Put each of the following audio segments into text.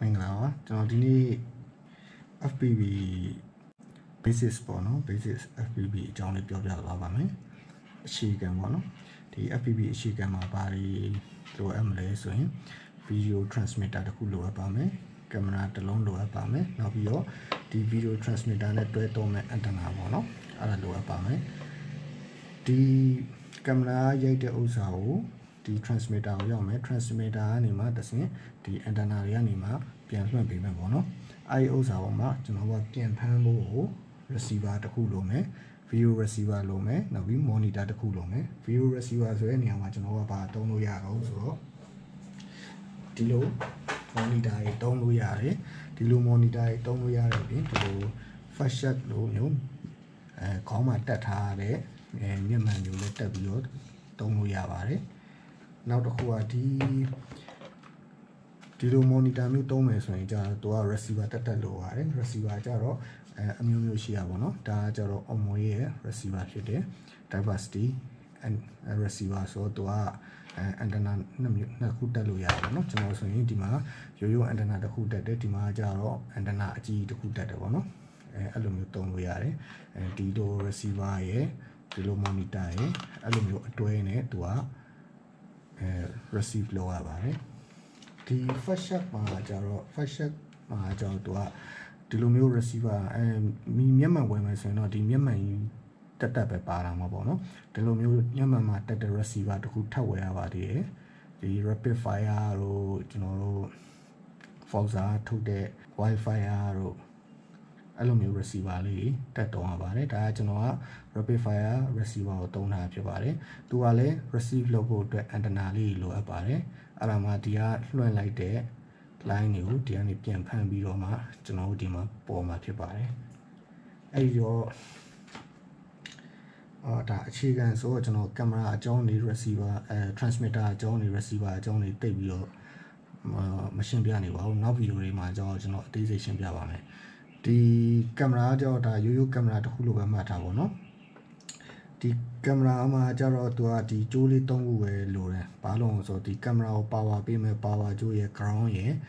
Mingla, Jonatini FPV basis bono, basis FPV Johnny Pioja Lavame, she can one. The FPV she can my body through Emily swing, video transmitter the Hulu abame, camera the long lower abame, now the video transmitter net to a dome antenna bono, a lower abame. The camera yet also. The transmitter yome transmitter anima doesn't the antenna anima pian payment bono. I also mark to know what pian pambo receiver the coolome, view receiver lome, now we monitor the coolome, view receiver so any much know about don't know yard also. Tilo monitor don't know yard, Tilo monitor don't know yard to first shot low new comma that hard and your man you let the view don't know yard. Now the quality Tilo monitor new domes when to our receiver that low receiver jaro a mushia bono, da jaro omoye receiver shade, diversity and a receiver so to our antenna Nakutaluya, no, so in Dima, you and another who that Dima jaro and an Aji to Kuta bono, alumium we are, and Tido receiver, Tilo monitor, alumium twain to our receive lower by the first shot major to a Dilumio receiver and Myanmar women say no the Myanmar that type of paramabono Dilumio Yamama that the receiver to Hutawa the rapid fire or Foxa to the Wi-Fi or Alumio receiver that don't about it. I don't know rapid fire receiver don't have your body. To receive logo to antenna low about it. Aramadia fluent like that. Line you, the only pian pan be Roma, to know Dima, Boma Pibare. Your chicken so to know camera, Johnny receiver, transmitter, Johnny receiver, Johnny debut machine piano, not you my George, not decision piano. The camera jota you camera to Hulu Matago no. The camera majaro to the Julie Tongue Lure, Palon, so the camera power beam power Joy crown ye,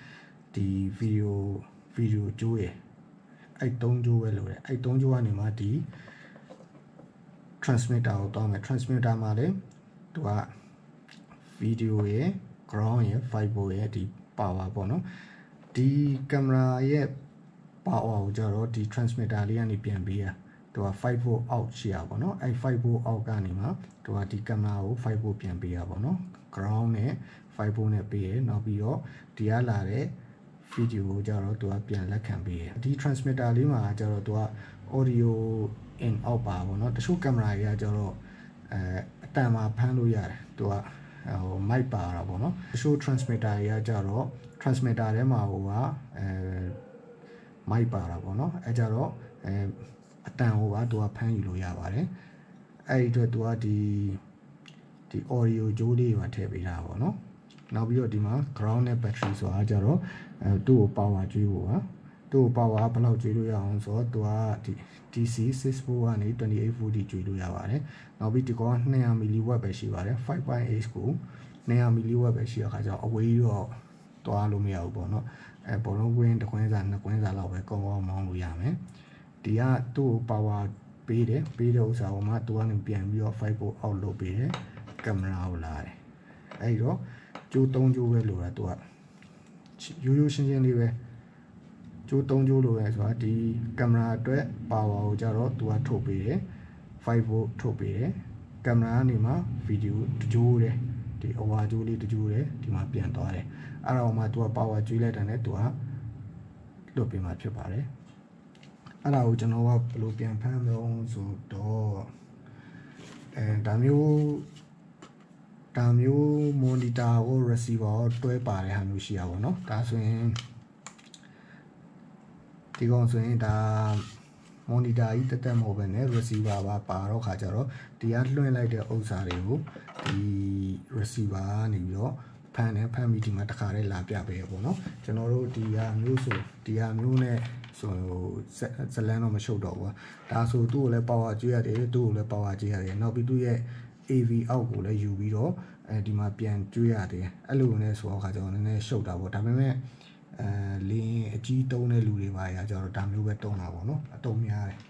the video Joy. I don't do well, I don't do anima the transmitter automatic transmitter male to a video ye, crown ye, 5 boy the power bono. The camera ye. Power jaro the transmitter and PMB to a 5-volt out shiabono, I 5-volt out ganima to a decamao 5-volt PMB abono, crown 5-volt PA, no bio, the alare video jaro to a pian can be. The transmitter lima jaro to a audio in out bono, the show camera jaro tama panuya to a my power abono, the show transmitter jaro, transmitter ema my parabono, a jaro, a town over to a pan yavare. I do the audio jolly or tabby no. Now we are demand crown battery so a jaro, 2 power jua, 2 power upload julia on so to a DC 641 28 40 julia. Now we take on Nea milliwatt by Shivare, 5.8 school, Nea milliwatt by Shia away your to Alumia bono. A bolo win the Queens and the Queens allow a go among Yame. The art 2 power bede, bedos are mat 1 PMB or 5 outlow bede, camera outline. Ayo, you don't do well to it. You usually live. You don't do well as what the camera power jaro to a tope, 5 tope, camera anima, video to jure, the over jule to jure, the mapian tore. Aroma to a power julet and to a looping my pupare. Allow to know what looping pan so door and damn you monitor or receiver to a pare hanushia no. That's when the consent monitor eat the time over receiver paro hajaro, the outline like the Osario, the receiver New pan and pan meeting Matacare la Piabono, General Dia Muso, Dia Mune, so Salano Mashodo. That's who do le power GRA, do le power GRA, now be do ye AV outgo le UV and the Mapian Juade, Alunes or Hajon and a shoulder what I mean. လင်းအကြီးတုံးတဲ့လူတွေပါရကြတော့ဒါမျိုးပဲတုံးတာပေါ့နော်အတုံးများတယ်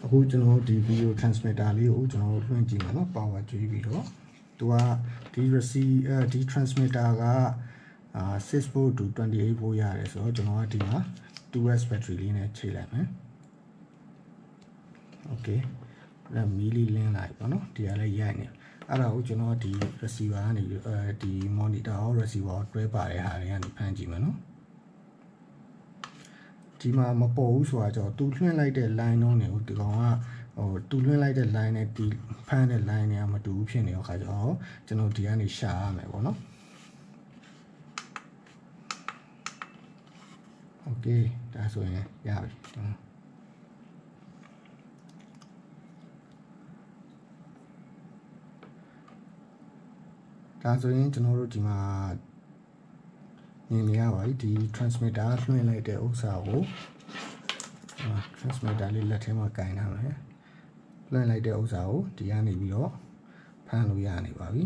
အခုကျွန်တော်ဒီ video transmitter လေးကိုကျွန်တော်လွှင့်ကြည့်မယ်နော် power ကျွေးပြီးတော့သူကဒီ receiver ဒီ transmitter က6 volt to 28 volt ရတယ်ဆိုတော့ကျွန်တော်ကဒီမှာ 2S battery လေးနဲ့ချိန်လိုက်မယ် okay အဲ့မီလီလင်းလိုက်ပါနော်ဒီကလည်းရိုက်နေအဲ့ဒါကိုကျွန်တော်ဒီ receiver ကနေဒီ monitor ရော receiver တွဲပါတဲ့ဟာတွေကနေဖမ်းကြည့်မယ်နော်ဒီမှာမပေါ်ဘူးဆိုတာကြောင့်သူလွှင့်လိုက်တဲ့ line တော့နေကိုဒီကောင်ကသူလွှင့်လိုက်တဲ့ line နဲ့ဒီဖမ်းတဲ့ line တွေကမတူဘူးဖြစ်နေတဲ့အခါကျတော့ကျွန်တော်ဒီကနေရှာရမယ်ပေါ့နော် okay ဒါဆိုရင်ရပြီဒါဆိုရင်ကျွန်တော်တို့ဒီမှာမြင်နေရပါပြီဒီ transmitter လွှင့်လိုက်တဲ့ဥစ္စာကိုtransmitter လေးလက်ထဲမှာကင်ထားမယ်လွှင့်လိုက်တဲ့ဥစ္စာကိုဒီကနေပြီးတော့ဖမ်းလို့ရနေပါပြီ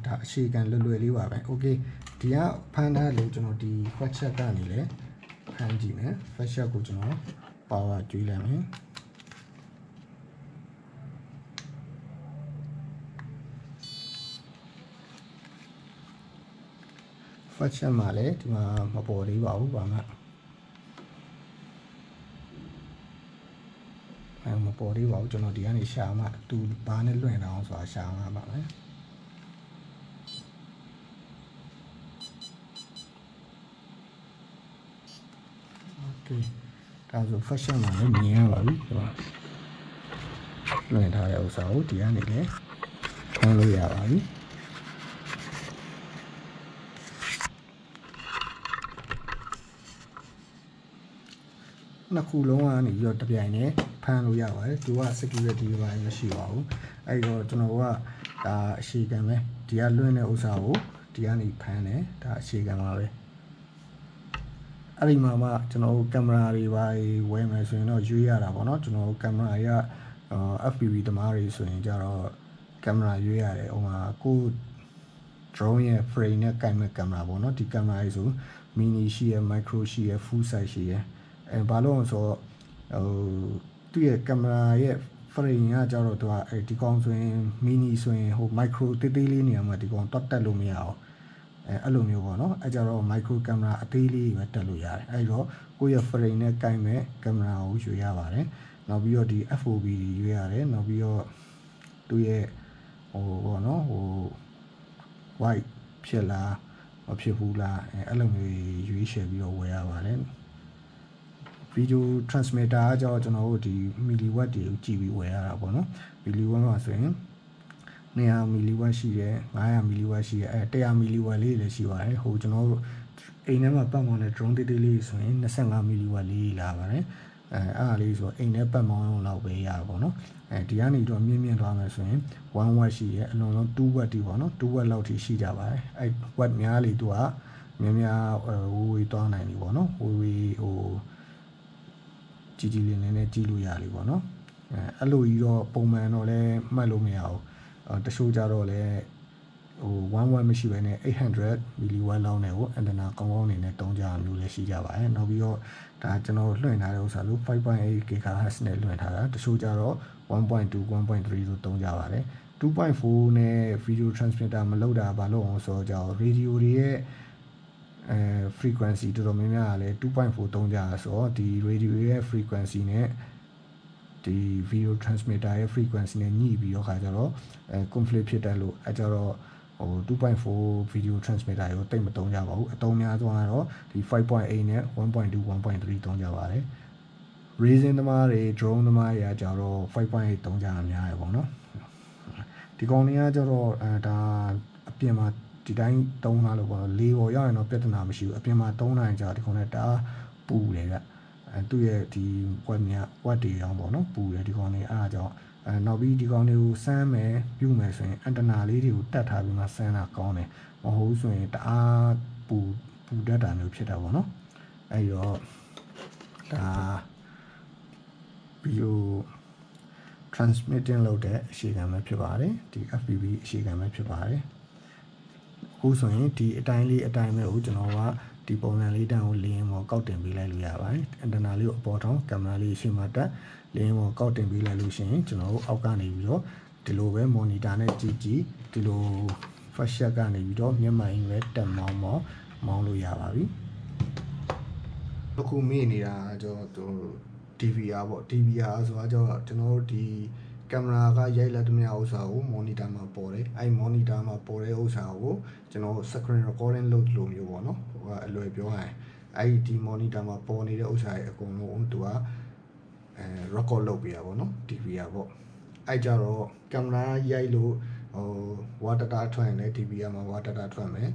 ဒါအခြေခံလွယ်လွယ်လေးပါပဲ okay ဒီကဖမ်းထားလို့ကျွန်တော်ဒီ fast check ကနေလဲဖမ်းကြည့်မယ် fast check ကိုကျွန်တော် power ကျွေးလိုက်မယ်fast check မှာလဲဒီမှာမပေါ်သေးပါဘူးဘာမှမပေါ်သေးပါဘူးကျွန်တော်ဒီကနေရှာမှသူဘာနဲ့လွှင့်တာအောင်ဆိုတာရှာမှာပါမယ်ဒါဆို fashion မှာလည်းမြင်ရပါပြီဆိုတော့လွှင့်ထားတဲ့ဥစ္စာကိုဒီကနေလည်းဖမ်းလို့ရပါပြီနှစ်ခုလုံးကနေပြီးတော့တပြိုင်တည်းဖမ်းလို့ရပါတယ်သူက security ဘာမှမရှိပါဘူးအဲ့တော့ကျွန်တော်ကဒါအရှိခံပဲဒီကလွှင့်တဲ့ဥစ္စာကိုဒီကနေဖမ်းတယ်ဒါအရှိခံပါပဲအဲ့ဒီမှာမှကျွန်တော်ကင်မရာတွေပါဝယ်မယ်ဆိုရင်တော့ရွေးရတာပေါ့နော်ကျွန်တော်ကင်မရာရFPV သမားတွေဆိုရင်ကြတော့ကင်မရာရွေးရတယ်ဟိုမှာကို drone ရဲ့ frame နဲ့ကင်မဲ့ကင်မရာပေါ့နော်ဒီကင်မရာကြီးဆို mini ရှိရ micro ရှိရ full size ရှိရဘာလို့ဆိုတော့သူ့ရဲ့ကင်မရာရဲ့ frame ကကြတော့သူကဒီကောင်ဆိုရင် mini ဆိုရင်ဟို micro တေးသေးလေးနေရာမှာဒီကောင်တက်လို့မရအောင်အဲ့လိုမျိုးပေါ့နော်အဲ့ကြတော့ micro camera အသေးလေးပဲတက်လို့ရတယ်အဲ့တော့ကိုယ့်ရဲ့ frame နဲ့ကိုင်မဲ့ကင်မရာကိုယူရပါတယ်နောက်ပြီးတော့ဒီ FOV ယူရတယ်နောက်ပြီးတော့သူ့ရဲ့ဟိုပေါ့နော်ဟို white ဖြစ်လားမဖြစ်ဘူးလားအဲ့လိုမျိုးရွေးချယ်ပြီးတော့ဝယ်ရပါတယ် video transmitter ကကြောင့်ကျွန်တော်တို့ဒီ milliwatt တွေကိုကြည့်ပြီးဝယ်ရတာပေါ့နော် milliwatt မှာဆိုရင်200 milliwatt ရှိတယ်500 milliwatt ရှိတယ်100 milliwatt လေးလည်းရှိပါတယ်ဟိုကျွန်တော်တို့အိမ်ထဲမှာပတ်မောင်းတဲ့ drone တေးသေးလေးဆိုရင်25 milliwatt လေးလာပါတယ်အဲ့ဒါလေးဆိုအိမ်ထဲပတ်မောင်းလောက်ပဲရတာပေါ့နော်ဒီကနေတော့မြင့်သွားမယ်ဆိုရင်1 watt ရှိရဲ့အလုံးလုံး2 watt တီပေါ့နော်2 watt လောက်ထိရှိကြပါတယ်အဲ့ watt များလေသူကများဝေးသွားနိုင်ပြီပေါ့နော်ဝေးဟိုကြီးလေးနဲ့ကြီးလို့ရလေပေါ့နော်အဲ့လိုကြီးတော့ပုံမှန်တော့လည်းမှတ်လို့မရဘူးတချို့ကြတော့လည်းဟို1 watt မရှိဘဲနဲ့800 milliwatt လောက်နဲ့ကိုအန်တနာကောင်းကောင်းနေနဲ့တုံးကြမျိုးလည်းရှိကြပါတယ်နောက်ပြီးတော့ဒါကျွန်တော်လွှင့်ထားတဲ့ဥစ္စာလို့ 5.8 GHz နဲ့လွှင့်ထားတာတချို့ကြတော့ 1.2 1.3 ဆိုတုံးကြပါတယ် 2.4 နဲ့ video transmitter မလုပ်တာဘာလို့အောင်ဆိုတော့ radio တွေရဲ့frequency တော်တော်များများကလည်း 2.4 တုံးကြဆိုတော့ဒီ radio ရဲ့ frequency နဲ့ဒီ video transmitter ရဲ့ frequency နဲ့ညှိပြီးတော့ခါကြတော့conflict ဖြစ်တယ်လို့အဲကြတော့ဟို 2.4 video transmitter ကိုတိတ်မတုံးကြပါဘူးအတုံးများသွားတော့ဒီ 5.8 နဲ့ 1.2 1.3 တုံးကြပါတယ် racing သမားတွေ drone သမားတွေကကြတော့ 5.8 တုံးကြတာများရပေါ့နော်ဒီကောင်တွေကကြတော့ဒါအပြင်မှာဒီတိုင်းတုံးလာလို့ပေါ့နော်လေပေါ်ရောက်ရင်တော့ပြဿနာမရှိဘူးအပြင်မှာတုံးနိုင်ကြဒီကောင်နဲ့တအားပူတယ်ဗျသူ့ရဲ့ဒီ web များ web တွေအောင်ပေါ့နော်ပူတယ်ဒီကောင်တွေအားကြောင့်နောက်ပြီးဒီကောင်တွေကိုစမ်းမယ်ပြုမယ်ဆိုရင်အန်တနာလေးတွေကိုတတ်ထားပြီးမှစမ်းတာကောင်းတယ်မဟုတ်ဆိုရင်တအားပူ ပူတတ်တာမျိုးဖြစ်တာပေါ့နော်အဲ့တော့ဒါဗီဒီယို transmitting လုပ်တဲ့အရှိခံပဲဖြစ်ပါတယ်ဒီ FPV အရှိခံပဲဖြစ်ပါတယ်အခုဆိုရင်ဒီအတိုင်းပဲကိုကျွန်တော်ကဒီပုံစံလေးတန်းကိုလင်းပေါ်ကောက်တင်ပေးလိုက်လို့ရပါတယ်အင်တာနာလေးကိုအပေါ်ထောင်ကင်မရာလေးရှေ့မှာတက်လင်းပေါ်ကောက်တင်ပေးလိုက်လို့ရှိရင်ကျွန်တော်တို့အောက်ကနေပြီးတော့ဒီလိုပဲ monitor နဲ့ကြည့်ဒီလို first shot ကနေပြီးတော့မျက်မှန်ကြီးပဲတက်မောင်းလို့ရပါပြီအခုမေ့နေတာကျွန်တော် DVR ပေါ့ DVR ဆိုတာကျတော့ကျွန်တော်တို့ဒီကင်မရာကရိုက်လက်သမျှဥစ္စာကို monitor မှာပေါ်တယ်အဲ့ monitor မှာပေါ်တဲ့ဥစ္စာကိုကျွန်တော် screen recording လုပ်လို့မျိုးပေါ့နော်ဟိုကအလွယ်ပြောရရင်အဲ့ဒီ monitor မှာပေါ်နေတဲ့ဥစ္စာတွေအကုန်လုံးသူကrecord လုပ်ပေးတာပေါ့နော် DVR ပေါ့အဲ့ကြတော့ကင်မရာရိုက်လို့water data ထွက်ရင်လည်း DVR မှာ water data ထွက်မယ်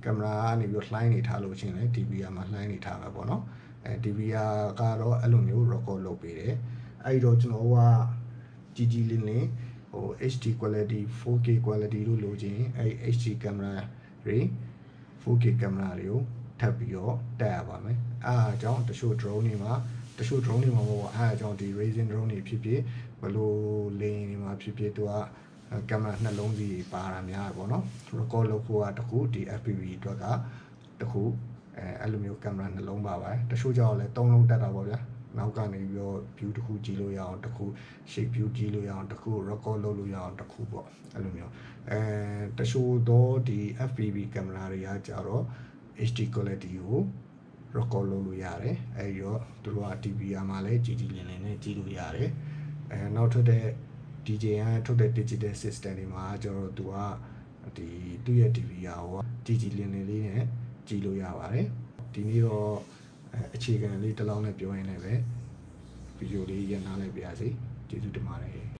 ကင်မရာကနေပြီးလှိုင်းနေထားလို့ရှိရင်လည်း DVR မှာလှိုင်းနေထားမှာပေါ့နော်DVR ကတော့အဲ့လိုမျိုး record လုပ်ပေးတယ်အဲ့တော့ကျွန်တော်ကကြီးလင်းHD quality 4K quality လို့လိုချင်အဲ့ HD ကင်မရာတွေ 4K ကင်မရာတွေကိုထပ်ပြီးတော့တက်ရပါမယ်အားအကြောင်းတချို့ drone တွေမှာမဟုတ်အားအကြောင်းဒီ racing drone တွေဖြစ်ဖြစ်ဘလို့လေယာဉ်တွေမှာဖြစ်ဖြစ်သူကကင်မရာနှလုံးစီပါတာများပေါ့နော် record လုပ်ဖို့ကတခုဒီ FPV အတွက်ကတခုအဲ့လိုမျိုးကင်မရာနှလုံးပါပါတယ်တချို့ကြောင့်လည်း3လုံးတက်တာပေါ့ဗျာနောက်ကနေပြီးတော့ view တစ်ခုကြည့်လို့ရအောင်တစ်ခု shape view ကြည့်လို့ရအောင်တစ်ခု record လုပ်လို့ရအောင်တစ်ခုပေါ့အဲ့လိုမျိုးတချို့တော့ဒီ FPV ကင်မရာတွေကကြတော့ HD quality ကို record လုပ်လို့ရတယ်အဲ့တော့သူတို့က DVR မှာလည်းကြည်လင်းနဲ့ကြည့်လို့ရတယ်နောက်ထပ်တဲ့ DJI ထုတ်တဲ့ digital system တွေမှာကျတော့သူကဒီသူ့ရဲ့ DVR ကိုကြည်လင်းလေးနဲ့ကြည့်လို့ရပါတယ်ဒီနေ့တော့အခြေခံလေးတစ်လောင်းနဲ့ပြောရင်းနဲ့ပဲဗီဒီယိုလေးရနားလိုက်ပါရစေကျေးဇူးတင်ပါတယ်